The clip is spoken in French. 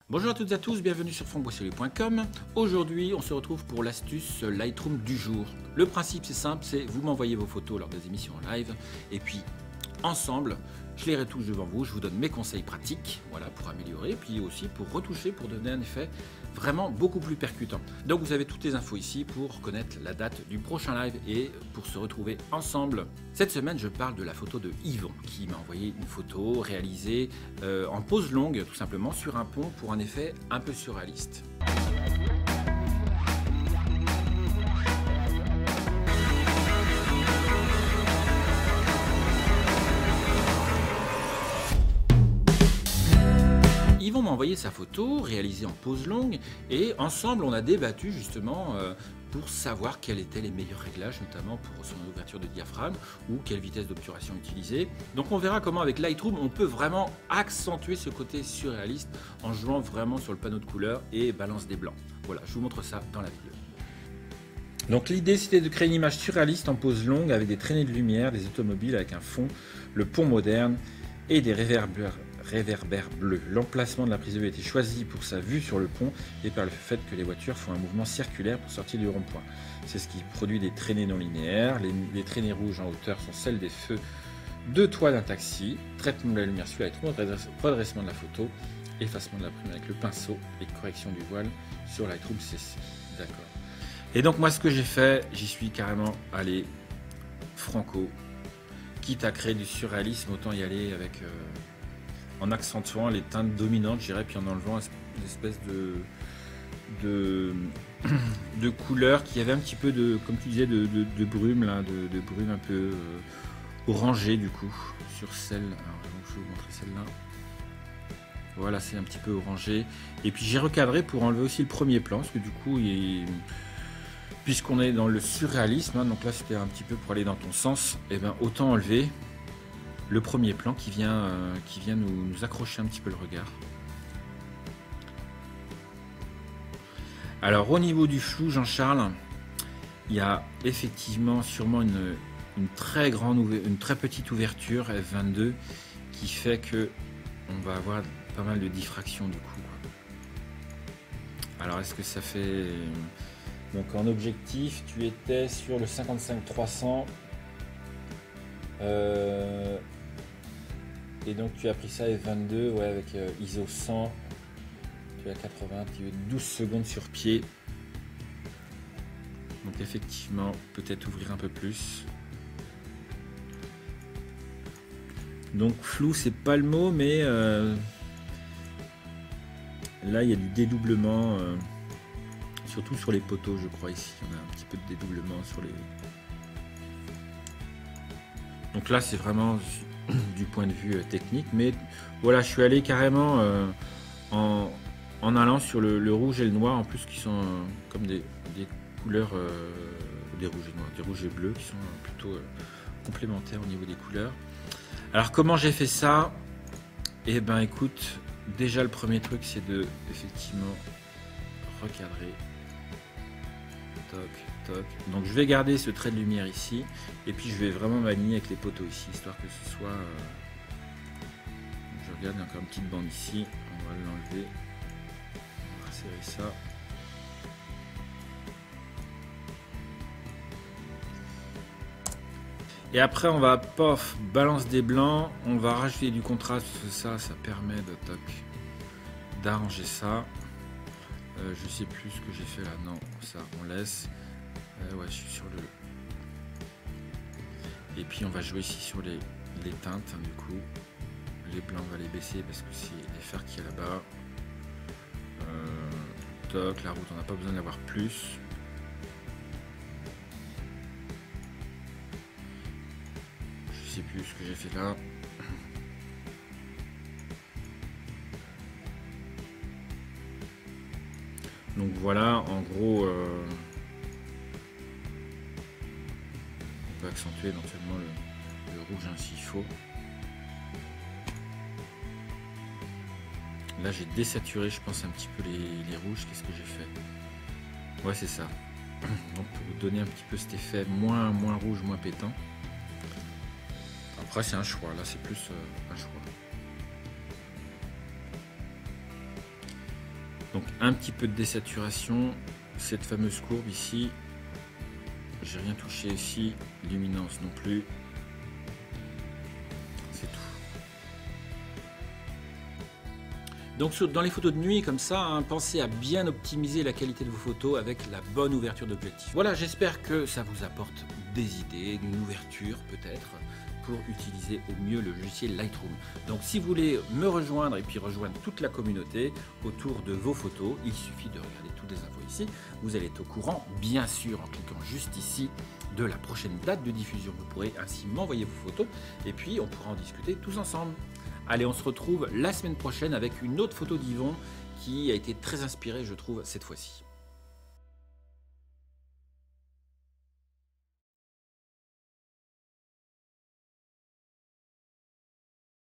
Bonjour à toutes et à tous, bienvenue sur francboissolet.com. Aujourd'hui, on se retrouve pour l'astuce Lightroom du jour. Le principe c'est simple, c'est vous m'envoyez vos photos lors des émissions en live et puis ensemble, je les retouche devant vous, je vous donne mes conseils pratiques, voilà, pour améliorer, puis aussi pour retoucher, pour donner un effet vraiment beaucoup plus percutant. Donc vous avez toutes les infos ici pour connaître la date du prochain live et pour se retrouver ensemble. Cette semaine, je parle de la photo de Yvon qui m'a envoyé une photo réalisée en pose longue, tout simplement, sur un pont pour un effet un peu surréaliste. Yvon m'a envoyé sa photo réalisée en pose longue et ensemble on a débattu justement pour savoir quels étaient les meilleurs réglages, notamment pour son ouverture de diaphragme ou quelle vitesse d'obturation utiliser. Donc on verra comment avec Lightroom on peut vraiment accentuer ce côté surréaliste en jouant vraiment sur le panneau de couleurs et balance des blancs. Voilà, je vous montre ça dans la vidéo. Donc l'idée c'était de créer une image surréaliste en pose longue avec des traînées de lumière, des automobiles avec un fond, le pont moderne et des réverbères bleus. L'emplacement de la prise de vue a été choisi pour sa vue sur le pont et par le fait que les voitures font un mouvement circulaire pour sortir du rond-point. C'est ce qui produit des traînées non linéaires. Les traînées rouges en hauteur sont celles des feux de toit d'un taxi. Traitement de la lumière sur Lightroom, redressement de la photo, effacement de la prime avec le pinceau et correction du voile sur Lightroom CC. D'accord. Et donc moi ce que j'ai fait, j'y suis carrément allé franco. Quitte à créer du surréalisme, autant y aller avec en accentuant les teintes dominantes, je dirais, puis en enlevant une espèce de couleur qui avait un petit peu de, comme tu disais, de brume, là, de brume un peu orangée du coup, sur celle, alors je vais vous montrer celle-là. Voilà, c'est un petit peu orangé. Et puis j'ai recadré pour enlever aussi le premier plan, parce que du coup, puisqu'on est dans le surréalisme, hein, donc là c'était un petit peu pour aller dans ton sens, et ben autant enlever le premier plan qui vient nous accrocher un petit peu le regard. Alors au niveau du flou, Jean-Charles, il y a effectivement sûrement une très petite ouverture f22 qui fait que on va avoir pas mal de diffraction du coup. Alors est-ce que ça fait... Donc en objectif, tu étais sur le 55-300. Et donc tu as pris ça f22, ouais, avec ISO 100. Tu as 80, tu es 12 secondes sur pied. Donc effectivement, peut-être ouvrir un peu plus. Donc flou, c'est pas le mot, mais là il y a du dédoublement. Surtout sur les poteaux, je crois, ici on a un petit peu de dédoublement sur les... Donc là c'est vraiment du point de vue technique, mais voilà, je suis allé carrément en allant sur le rouge et le noir, en plus qui sont comme des couleurs, des rouges et noirs, des rouges et bleus qui sont plutôt complémentaires au niveau des couleurs. Alors comment j'ai fait ça? Eh ben écoute, déjà le premier truc c'est de effectivement recadrer. Toc, toc. Donc je vais garder ce trait de lumière ici et puis je vais vraiment m'aligner avec les poteaux ici, histoire que ce soit... Je regarde encore une petite bande ici, on va l'enlever, on va resserrer ça. Et après on va, pof, balance des blancs, on va rajouter du contraste, ça permet de d'arranger ça. Je sais plus ce que j'ai fait là, non, ça on laisse. Ouais, je suis sur le... Et puis on va jouer ici sur les teintes, hein, du coup. Les blancs on va les baisser parce que c'est les fers qu'il y a là-bas. Toc, la route on n'a pas besoin d'avoir plus. Je sais plus ce que j'ai fait là. Donc voilà, en gros, on peut accentuer éventuellement le rouge s'il faut. Là j'ai désaturé, je pense, un petit peu les rouges. Qu'est-ce que j'ai fait? Ouais, c'est ça. Donc pour donner un petit peu cet effet moins rouge, moins pétant. Après c'est un choix, là c'est plus un choix. Donc un petit peu de désaturation, cette fameuse courbe ici, j'ai rien touché ici, luminance non plus, c'est tout. Donc dans les photos de nuit comme ça, hein, pensez à bien optimiser la qualité de vos photos avec la bonne ouverture d'objectif. Voilà, j'espère que ça vous apporte des idées, une ouverture peut-être, pour utiliser au mieux le logiciel Lightroom. Donc si vous voulez me rejoindre et puis rejoindre toute la communauté autour de vos photos, il suffit de regarder toutes les infos ici. Vous allez être au courant, bien sûr, en cliquant juste ici, de la prochaine date de diffusion. Vous pourrez ainsi m'envoyer vos photos et puis on pourra en discuter tous ensemble. Allez, on se retrouve la semaine prochaine avec une autre photo d'Yvon qui a été très inspirée, je trouve, cette fois-ci.